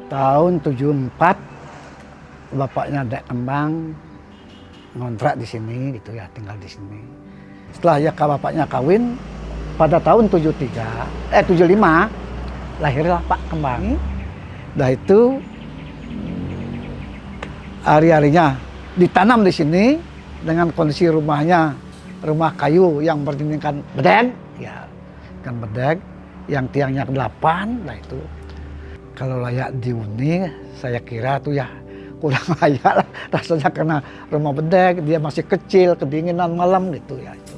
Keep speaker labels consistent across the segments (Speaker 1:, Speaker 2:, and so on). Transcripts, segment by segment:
Speaker 1: Tahun 74 bapaknya Dek Kembang ngontrak di sini gitu ya, tinggal di sini. Setelah ya bapaknya kawin pada tahun 75 lahirlah Pak Kembang. Dah itu hari-harinya ditanam di sini dengan kondisi rumahnya rumah kayu yang berdindingkan bedeng, ya kan bedeng yang tiangnya 8, lah itu. Kalau layak dihuni, saya kira tuh ya kurang layak lah rasanya karena rumah bedeng, dia masih kecil, kedinginan malam gitu ya itu.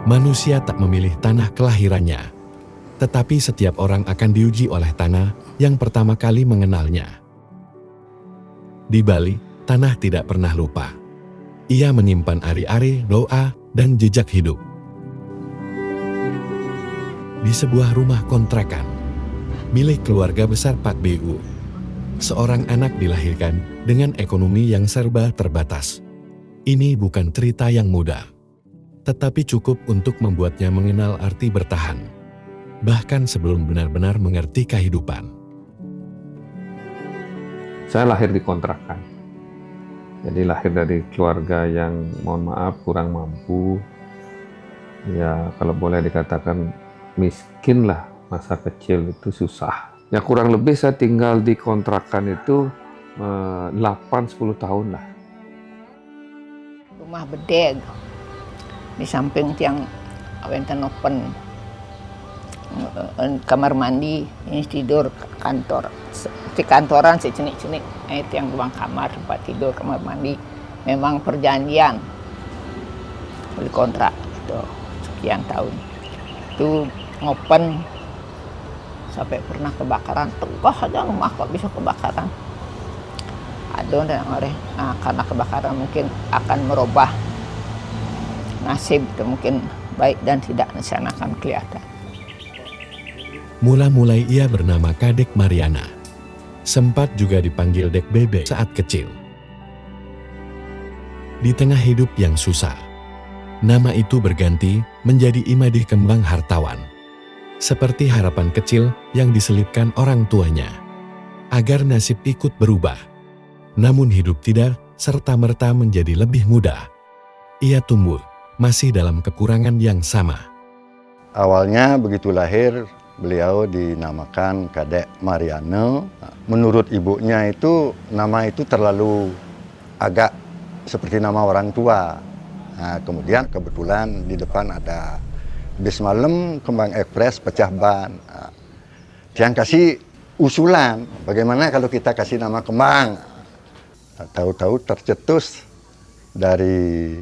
Speaker 2: Manusia tak memilih tanah kelahirannya, tetapi setiap orang akan diuji oleh tanah yang pertama kali mengenalnya. Di Bali, tanah tidak pernah lupa. Ia menyimpan ari-ari, doa, dan jejak hidup. Di sebuah rumah kontrakan, milik keluarga besar Pak BU, seorang anak dilahirkan dengan ekonomi yang serba terbatas. Ini bukan cerita yang mudah, tetapi cukup untuk membuatnya mengenal arti bertahan, bahkan sebelum benar-benar mengerti kehidupan.
Speaker 3: Saya lahir di kontrakan, jadi lahir dari keluarga yang mohon maaf kurang mampu, ya kalau boleh dikatakan miskin lah, masa kecil itu susah. Ya kurang lebih saya tinggal di kontrakan itu 8-10 tahun lah.
Speaker 4: Rumah bedeg, di samping tiang wenten open, kamar mandi, ini tidur, kantor, di kantoran si cenik-cenik, itu yang ruang kamar, tempat tidur, kamar mandi. Memang perjanjian beli kontrak itu sekian tahun. Itu ngopen sampai pernah kebakaran, tegah aja rumah kok bisa kebakaran. Ada dan nah, karena kebakaran mungkin akan merubah nasib, itu mungkin baik dan tidak di sana akan kelihatan.
Speaker 2: Mula-mulai ia bernama Kadek Mariana. Sempat juga dipanggil Dek Bebe saat kecil. Di tengah hidup yang susah, nama itu berganti menjadi Imade Kembang Hartawan. Seperti harapan kecil yang diselipkan orang tuanya, agar nasib ikut berubah. Namun hidup tidak serta-merta menjadi lebih mudah. Ia tumbuh masih dalam kekurangan yang sama.
Speaker 5: Awalnya begitu lahir, beliau dinamakan Kadek Mariana. Menurut ibunya itu, nama itu terlalu agak seperti nama orang tua. Nah, kemudian kebetulan di depan ada bis malam Kembang Ekspres pecah ban. Nah, yang kasih usulan, bagaimana kalau kita kasih nama Kembang? Nah, tahu-tahu tercetus dari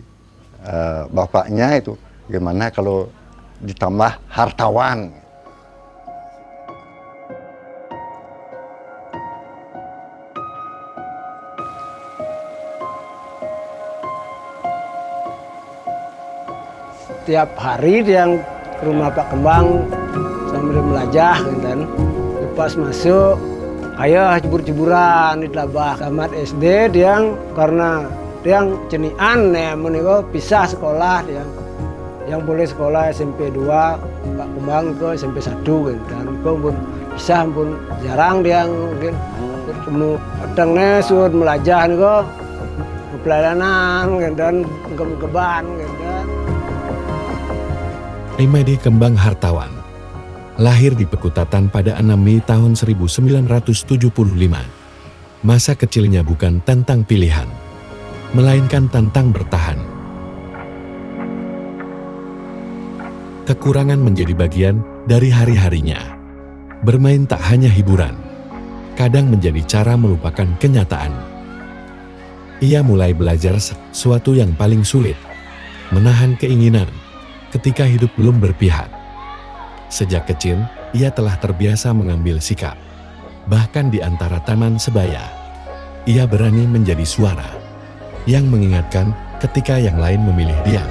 Speaker 5: bapaknya itu, gimana kalau ditambah Hartawan.
Speaker 6: Setiap hari dia ke rumah Pak Kembang sambil melajah kan. Lepas masuk, ayah cebur-ceburan di Tlabah. Tamat SD dia karena dia cenian ya menikah pisah sekolah dia. Yang boleh sekolah SMP 2, Pak Kembang ke SMP 1 kan. Dan pun pisah pun jarang dia mungkin bertemu. Kadangnya sudah melajah nih kok pelayanan kan dan keban kan.
Speaker 2: Imade Kembang Hartawan lahir di Pekutatan pada 6 Mei tahun 1975. Masa kecilnya bukan tentang pilihan, melainkan tentang bertahan. Kekurangan menjadi bagian dari hari-harinya. Bermain tak hanya hiburan, kadang menjadi cara melupakan kenyataan. Ia mulai belajar sesuatu yang paling sulit, menahan keinginan ketika hidup belum berpihak. Sejak kecil, ia telah terbiasa mengambil sikap. Bahkan di antara taman sebaya, ia berani menjadi suara yang mengingatkan ketika yang lain memilih diam.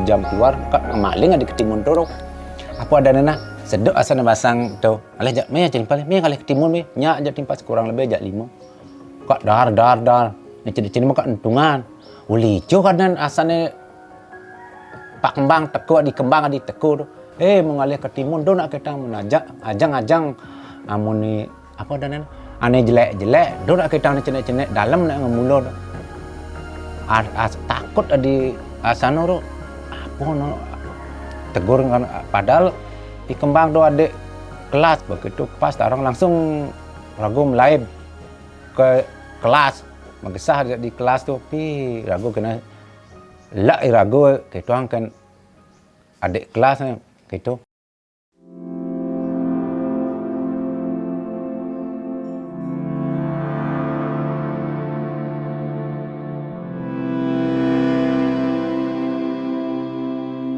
Speaker 7: Jam keluar, kak maling ada ketimun dorong. Apa ada nena? Sedok asal basang tu. Alah jak, meh jadi paling meh kali ketimun meh. Nyak jak timpas kurang lebih jak 5. kak dar. Ni cini mah kak entungan. Ulijo kanan asane Pak Kembang teko di Kembang di teko tu. Mengalir ke timun do nak kita menajak ajang amun ni apa dan ane jelek do nak kita cenek dalam nak ngemulo do. Takut di asano do. Apa no tegur kan padahal di Kembang do adik kelas begitu pas orang langsung ragu melaib ke kelas mengesah di kelas tu ragu kena lak ragu gitu kan adik kelasnya gitu.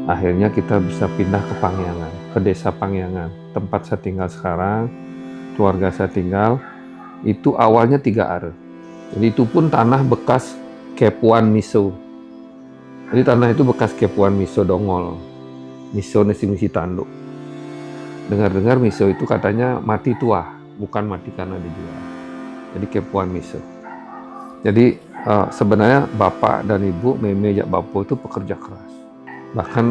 Speaker 3: Akhirnya kita bisa pindah ke Pangyangan, ke desa Pangyangan, tempat saya tinggal sekarang, keluarga saya tinggal, itu awalnya 3 are. Jadi itu pun tanah bekas Kepuan Miso. Jadi tanah itu bekas Kepuan Miso Dongol. Miso misi tanduk. Dengar-dengar Miso itu katanya mati tua, bukan mati karena dijual. Jadi Kepuan Miso. Jadi sebenarnya bapak dan ibu Meme Jak Bapo itu pekerja keras. Bahkan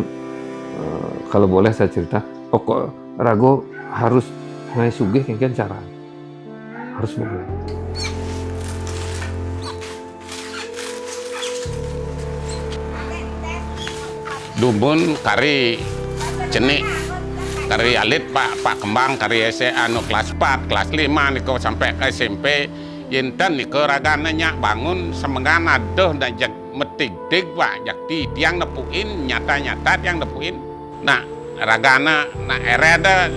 Speaker 3: kalau boleh saya cerita, pokok rago harus ngai sugih kengken cara. Harus begitu.
Speaker 8: Dumbun kari cenik kari alit Pak Kembang kari kelas 4 kelas 5 niko sampai ke SMP yenten niko ragana nyak bangun semengan aduh dan jak metig-dig Pak jak tiang nepuin nyata tiang nepuin nah ragana nah ereda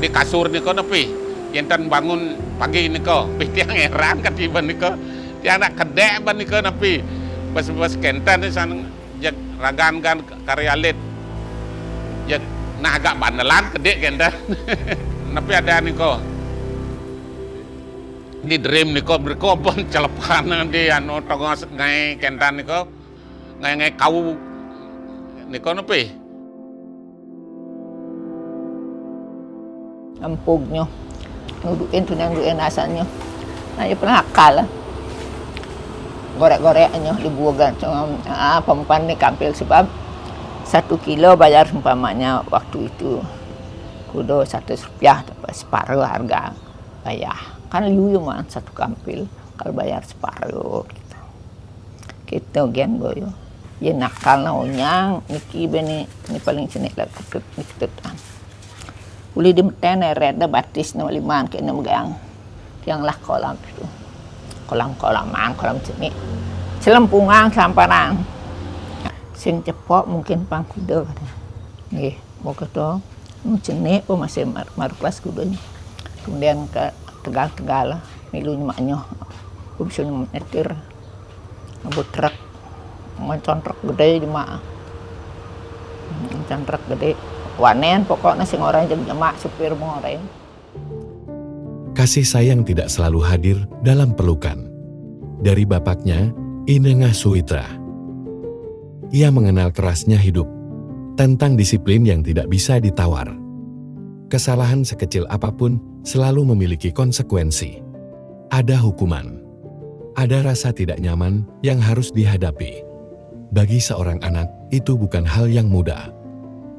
Speaker 8: di kasur niko nepi yenten bangun pagi niko tiang eran ketiban niko tiang nak kedek ban niko nepi pas kenten sana jak ragan kan karyalit jak nah agak bandelan gede kenda tapi ada niko di dream niko berkobon celepan di anu tongos ngai kenda niko ngai kau niko nepi
Speaker 4: empugnya nuduin asalnya nah ya pernah akal gorek-goreknya dibuagan pempan nih kampil sebab 1 kilo bayar umpamanya waktu itu kudo 100 rupiah dapat separuh harga bayar kan liu mah 1 kampil kalau bayar separuh gitu gen goyo ya nakal naunya niki beni ini paling cenik lah ketutan uli di meten reda batis no liman kena megang yang lah kolam itu kolam-kolaman, kolam cenik, celempungan, samparang, sing cepok mungkin pangkuda, nih, mau keto, cenik, masih maru kelas kudanya, kemudian ke Tegal, milunya maknya, bisa nyetir, ngebut truk, mencontrok gede jemaah, mencontrok gede, wanen pokoknya sing orang jemaah supir mau orang.
Speaker 2: Kasih sayang tidak selalu hadir dalam pelukan. Dari bapaknya, Inengah Suitra. Ia mengenal kerasnya hidup, tentang disiplin yang tidak bisa ditawar. Kesalahan sekecil apapun selalu memiliki konsekuensi. Ada hukuman. Ada rasa tidak nyaman yang harus dihadapi. Bagi seorang anak, itu bukan hal yang mudah.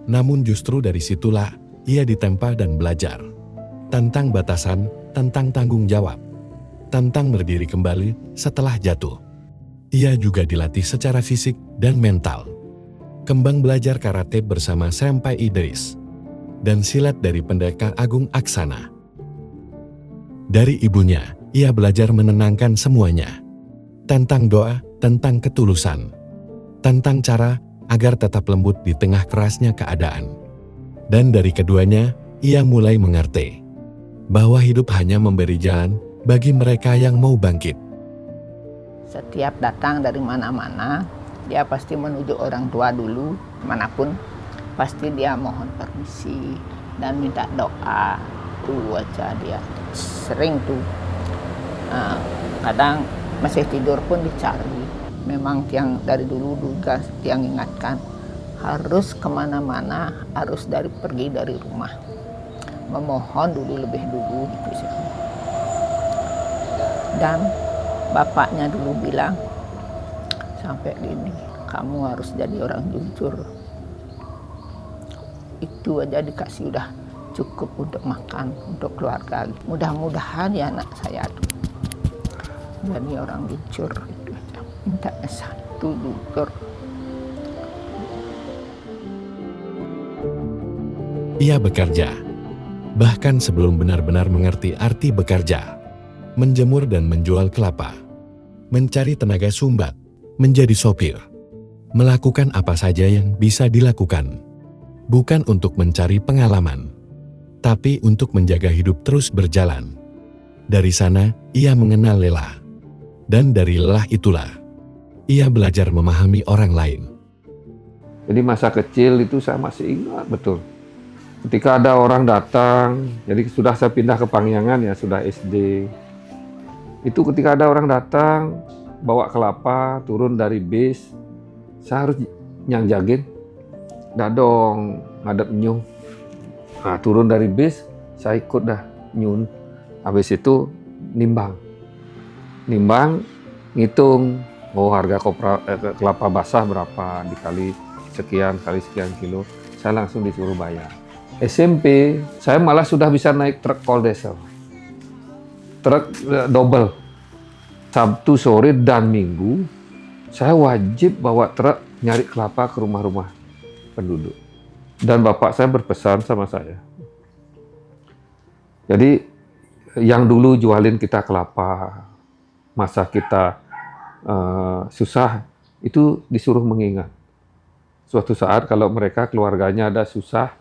Speaker 2: Namun justru dari situlah ia ditempa dan belajar. Tentang batasan, tentang tanggung jawab, tentang berdiri kembali setelah jatuh. Ia juga dilatih secara fisik dan mental. Kembang belajar karate bersama Senpai Idris dan silat dari Pendekar Agung Aksana. Dari ibunya, ia belajar menenangkan semuanya. Tentang doa, tentang ketulusan, tentang cara agar tetap lembut di tengah kerasnya keadaan. Dan dari keduanya, ia mulai mengerti bahwa hidup hanya memberi jalan bagi mereka yang mau bangkit.
Speaker 4: Setiap datang dari mana-mana, dia pasti menuju orang tua dulu, manapun, pasti dia mohon permisi dan minta doa. Tuh aja dia sering tuh. Kadang masih tidur pun dicari. Memang tiang dari dulu juga tiang ingatkan, harus kemana-mana, harus pergi dari rumah. Memohon dulu lebih dulu gitu sih. Dan bapaknya dulu bilang, sampai gini, kamu harus jadi orang jujur. Itu aja dikasih udah cukup untuk makan, untuk keluarga. Mudah-mudahan ya anak saya tuh jadi orang jujur. Itu aja. Mintanya satu, jujur.
Speaker 2: Ia bekerja, bahkan sebelum benar-benar mengerti arti bekerja, menjemur dan menjual kelapa, mencari tenaga sumbat, menjadi sopir, melakukan apa saja yang bisa dilakukan, bukan untuk mencari pengalaman, tapi untuk menjaga hidup terus berjalan. Dari sana, ia mengenal lelah, dan dari lelah itulah, ia belajar memahami orang lain.
Speaker 3: Jadi masa kecil itu saya masih ingat betul. Ketika ada orang datang, jadi sudah saya pindah ke Pangyangan ya, sudah SD. Itu ketika ada orang datang, bawa kelapa, turun dari bis, saya harus nyanjagin. Dah dong, ngadep nyung. Nah, turun dari bis, saya ikut dah nyun. Habis itu nimbang. Nimbang, ngitung, oh harga kelapa basah berapa, dikali sekian, kali sekian kilo. Saya langsung disuruh bayar. SMP, saya malah sudah bisa naik truk kol diesel. Truk double. Sabtu sore dan Minggu, saya wajib bawa truk nyari kelapa ke rumah-rumah penduduk. Dan bapak saya berpesan sama saya. Jadi, yang dulu jualin kita kelapa, masa kita susah, itu disuruh mengingat. Suatu saat kalau mereka keluarganya ada susah,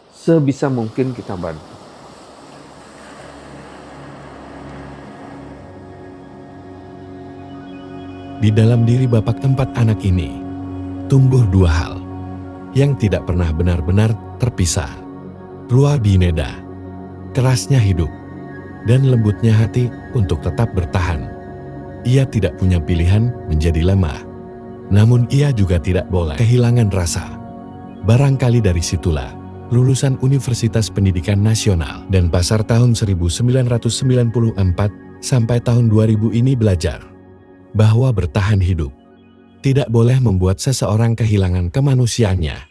Speaker 3: sebisa mungkin kita bantu.
Speaker 2: Di dalam diri bapak 4 anak ini, tumbuh 2 hal yang tidak pernah benar-benar terpisah. Luar bineda, kerasnya hidup, dan lembutnya hati untuk tetap bertahan. Ia tidak punya pilihan menjadi lemah, namun ia juga tidak boleh kehilangan rasa. Barangkali dari situlah lulusan Universitas Pendidikan Nasional dan Pasar tahun 1994 sampai tahun 2000 ini belajar bahwa bertahan hidup tidak boleh membuat seseorang kehilangan kemanusiaannya.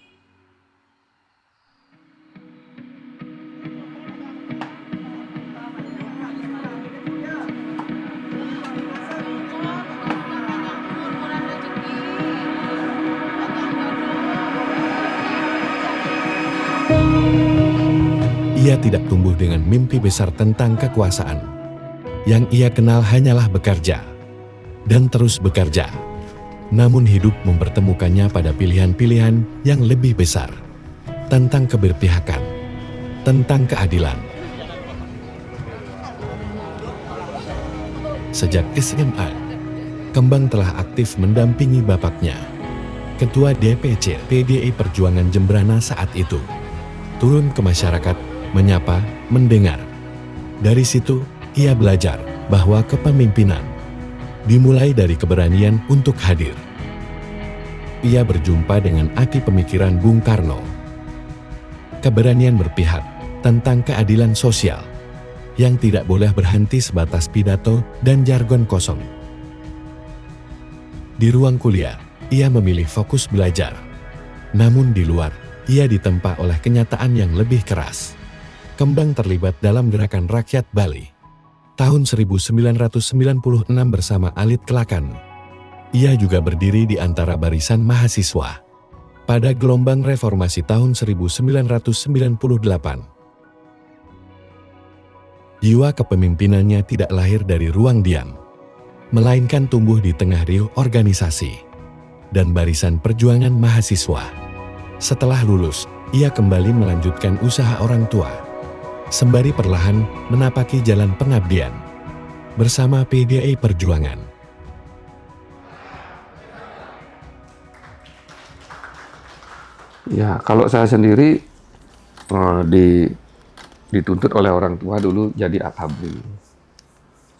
Speaker 2: Ia tidak tumbuh dengan mimpi besar tentang kekuasaan. Yang ia kenal hanyalah bekerja, dan terus bekerja. Namun hidup mempertemukannya pada pilihan-pilihan yang lebih besar. Tentang keberpihakan, tentang keadilan. Sejak SMA, Kembang telah aktif mendampingi bapaknya, Ketua DPC PDI Perjuangan Jembrana saat itu. Turun ke masyarakat, menyapa, mendengar. Dari situ, ia belajar bahwa kepemimpinan dimulai dari keberanian untuk hadir. Ia berjumpa dengan arti pemikiran Bung Karno. Keberanian berpihak tentang keadilan sosial yang tidak boleh berhenti sebatas pidato dan jargon kosong. Di ruang kuliah, ia memilih fokus belajar. Namun di luar, ia ditempa oleh kenyataan yang lebih keras. Kembang terlibat dalam gerakan rakyat Bali. Tahun 1996 bersama Alit Kelakan. Ia juga berdiri di antara barisan mahasiswa. Pada gelombang reformasi tahun 1998. Jiwa kepemimpinannya tidak lahir dari ruang diam, melainkan tumbuh di tengah riuh organisasi dan barisan perjuangan mahasiswa. Setelah lulus, ia kembali melanjutkan usaha orang tua, sembari perlahan menapaki jalan pengabdian bersama PDI Perjuangan.
Speaker 3: Ya, kalau saya sendiri dituntut oleh orang tua dulu jadi akabri.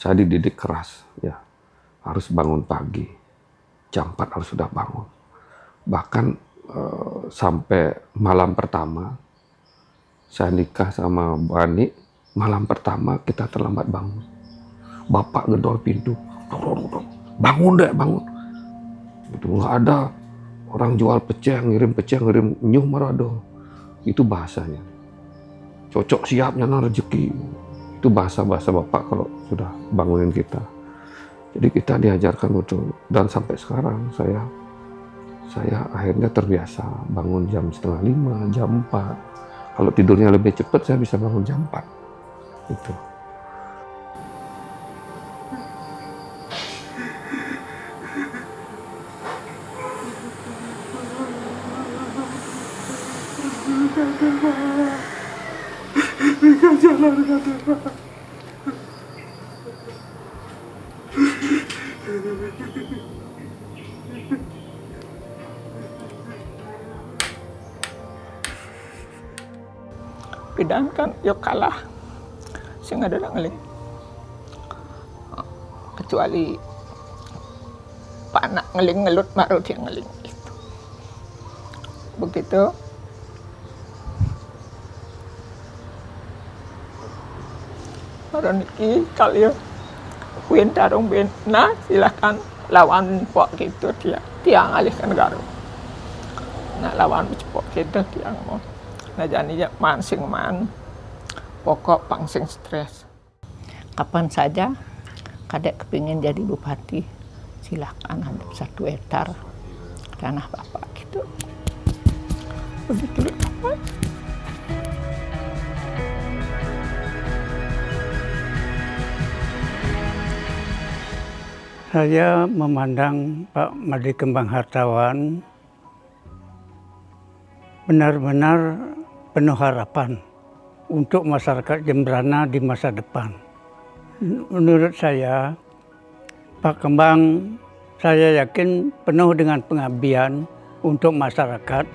Speaker 3: Saya dididik keras, ya, harus bangun pagi, jam 4 harus sudah bangun. Bahkan sampai malam pertama, saya nikah sama Bani, malam pertama kita terlambat bangun. Bapak gedor pintu, bangun deh, bangun. Itu nggak ada orang jual pecel, ngirim nyuh marado. Itu bahasanya. Cocok siap nyana rezeki. Itu bahasa-bahasa Bapak kalau sudah bangunin kita. Jadi kita diajarkan betul. Dan sampai sekarang saya akhirnya terbiasa bangun jam 4:30, jam 4. Kalau tidurnya lebih cepat saya bisa bangun jam 4. Itu.
Speaker 4: Pidan kan yo kalah sing ada ngeling, kecuali Pak anak ngeling ngelut baru dia ngeling itu. Begitu baru niki kalian win tarung bena silahkan lawan pok gitu dia tiang alihkan garu. Nak lawan pok gitu tiang mau. Nah jadi mansing man pokok pangsing stres. Kapan saja kadek kepingin jadi bupati, silakan hadap 1 hektar tanah Bapak gitu. Begitu Bapak.
Speaker 6: Saya memandang Pak Made Kembang Hartawan benar-benar penuh harapan untuk masyarakat Jembrana di masa depan. Menurut saya, Pak Kembang, saya yakin penuh dengan pengabdian untuk masyarakat,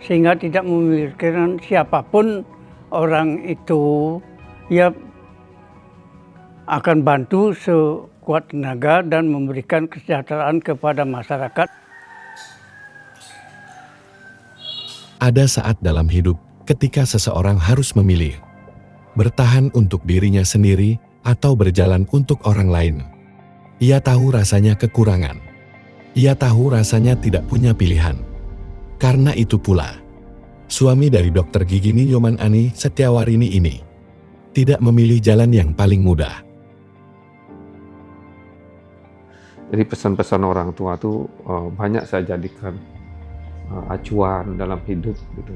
Speaker 6: sehingga tidak memikirkan siapapun orang itu, ia akan bantu sekuat tenaga dan memberikan kesejahteraan kepada masyarakat.
Speaker 2: Ada saat dalam hidup ketika seseorang harus memilih, bertahan untuk dirinya sendiri atau berjalan untuk orang lain. Ia tahu rasanya kekurangan. Ia tahu rasanya tidak punya pilihan. Karena itu pula, suami dari Dr. Gigini Nyoman Ani Setiawarini ini tidak memilih jalan yang paling mudah.
Speaker 3: Jadi pesan-pesan orang tua tuh banyak saya jadikan acuan dalam hidup gitu.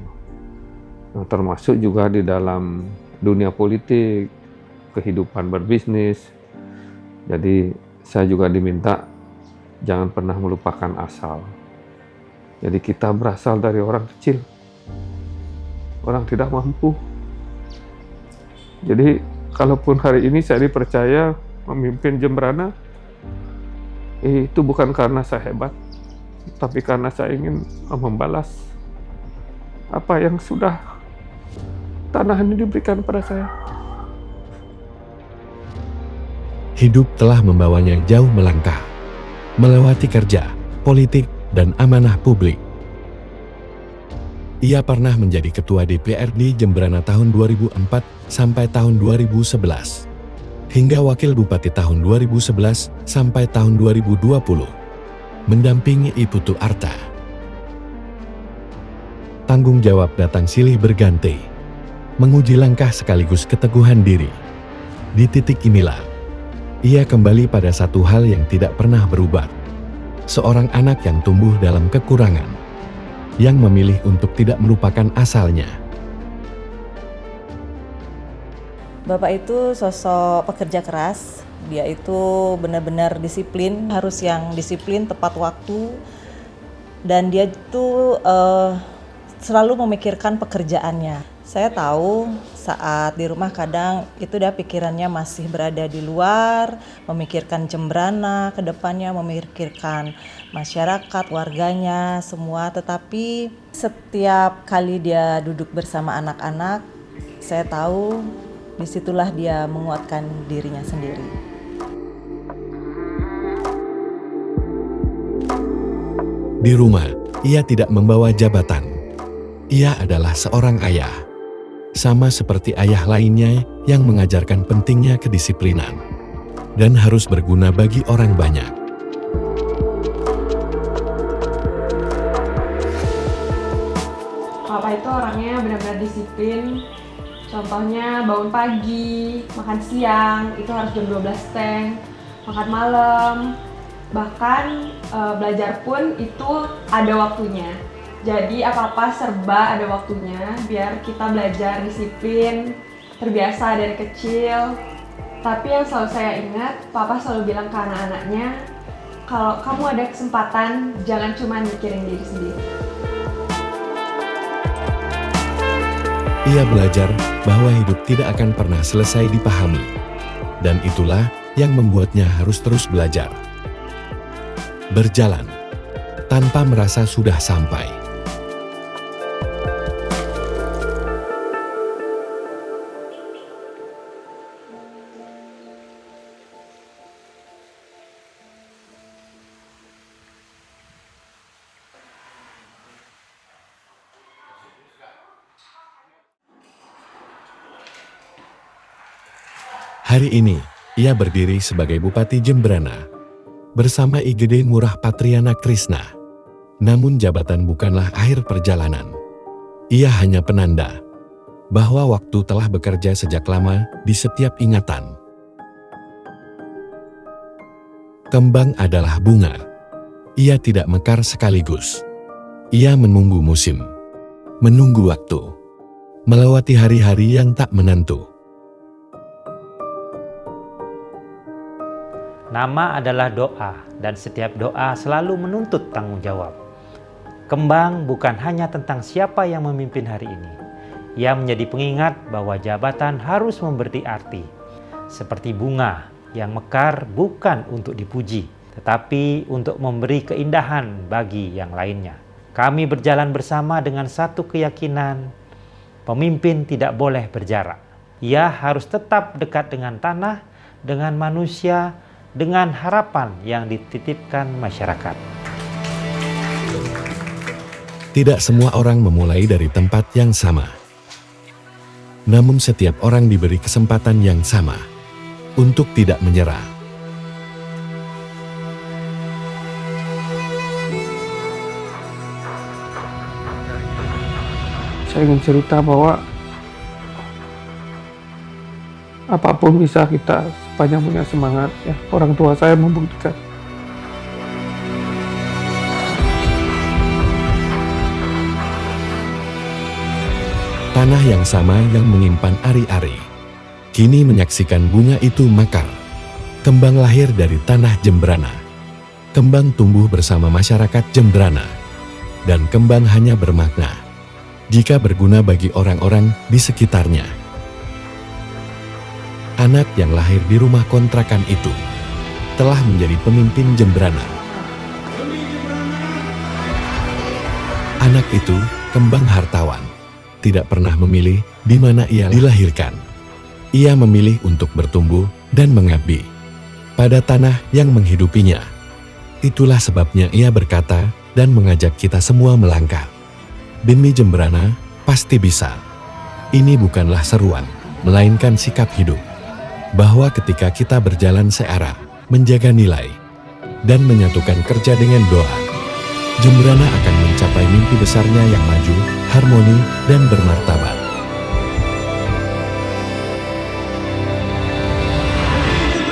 Speaker 3: Nah, termasuk juga di dalam dunia politik, kehidupan berbisnis. Jadi saya juga diminta jangan pernah melupakan asal. Jadi kita berasal dari orang kecil, orang tidak mampu. Jadi kalaupun hari ini saya dipercaya memimpin Jembrana, itu bukan karena saya hebat, tapi karena saya ingin membalas apa yang sudah tanah ini diberikan pada saya.
Speaker 2: Hidup telah membawanya jauh melangkah, melewati kerja, politik, dan amanah publik. Ia pernah menjadi ketua DPRD Jembrana tahun 2004 sampai tahun 2011, hingga wakil bupati tahun 2011 sampai tahun 2020, mendampingi Iputu Arta. Tanggung jawab datang silih berganti, menguji langkah sekaligus keteguhan diri. Di titik inilah, ia kembali pada satu hal yang tidak pernah berubah. Seorang anak yang tumbuh dalam kekurangan, yang memilih untuk tidak melupakan asalnya.
Speaker 9: Bapak itu sosok pekerja keras, dia itu benar-benar disiplin, harus yang disiplin, tepat waktu, dan dia itu selalu memikirkan pekerjaannya. Saya tahu saat di rumah kadang itu dia pikirannya masih berada di luar, memikirkan Jembrana ke depannya, memikirkan masyarakat, warganya, semua. Tetapi setiap kali dia duduk bersama anak-anak, saya tahu disitulah dia menguatkan dirinya sendiri.
Speaker 2: Di rumah, ia tidak membawa jabatan. Ia adalah seorang ayah. Sama seperti ayah lainnya yang mengajarkan pentingnya kedisiplinan. dan harus berguna bagi orang banyak.
Speaker 10: Papa itu orangnya benar-benar disiplin. Contohnya bangun pagi, makan siang, itu harus jam 12 teng, makan malam. Bahkan belajar pun itu ada waktunya. Jadi apa-apa serba ada waktunya biar kita belajar disiplin, terbiasa dari kecil. Tapi yang selalu saya ingat, Papa selalu bilang ke anak-anaknya, kalau kamu ada kesempatan, jangan cuma mikirin diri sendiri.
Speaker 2: Ia belajar bahwa hidup tidak akan pernah selesai dipahami. Dan itulah yang membuatnya harus terus belajar. Berjalan, tanpa merasa sudah sampai. Hari ini, ia berdiri sebagai Bupati Jemberana bersama IGD Ngurah Patriana Krisna. Namun jabatan bukanlah akhir perjalanan. Ia hanya penanda bahwa waktu telah bekerja sejak lama di setiap ingatan. Kembang adalah bunga. Ia tidak mekar sekaligus. Ia menunggu musim, menunggu waktu, melewati hari-hari yang tak menentu.
Speaker 11: Nama adalah doa, dan setiap doa selalu menuntut tanggung jawab. Kembang bukan hanya tentang siapa yang memimpin hari ini. Ia menjadi pengingat bahwa jabatan harus memberi arti. Seperti bunga yang mekar bukan untuk dipuji, tetapi untuk memberi keindahan bagi yang lainnya. Kami berjalan bersama dengan satu keyakinan, pemimpin tidak boleh berjarak. Ia harus tetap dekat dengan tanah, dengan manusia, dengan harapan yang dititipkan masyarakat.
Speaker 2: Tidak semua orang memulai dari tempat yang sama. Namun setiap orang diberi kesempatan yang sama untuk tidak menyerah.
Speaker 3: Saya ingin cerita bahwa apapun bisa kita sepanjang punya semangat, ya. Orang tua saya membuktikan.
Speaker 2: Tanah yang sama yang menyimpan ari-ari, kini menyaksikan bunga itu mekar. Kembang lahir dari tanah Jemberana. Kembang tumbuh bersama masyarakat Jemberana. Dan kembang hanya bermakna jika berguna bagi orang-orang di sekitarnya. Anak yang lahir di rumah kontrakan itu telah menjadi pemimpin Jemberana. Anak itu kembang hartawan, tidak pernah memilih di mana ia dilahirkan. Ia memilih untuk bertumbuh dan mengabdi pada tanah yang menghidupinya. Itulah sebabnya ia berkata dan mengajak kita semua melangkah. Bumi Jemberana pasti bisa. Ini bukanlah seruan, melainkan sikap hidup. Bahwa ketika kita berjalan searah, menjaga nilai, dan menyatukan kerja dengan doa, Jemberana akan mencapai mimpi besarnya yang maju, harmoni, dan bermartabat.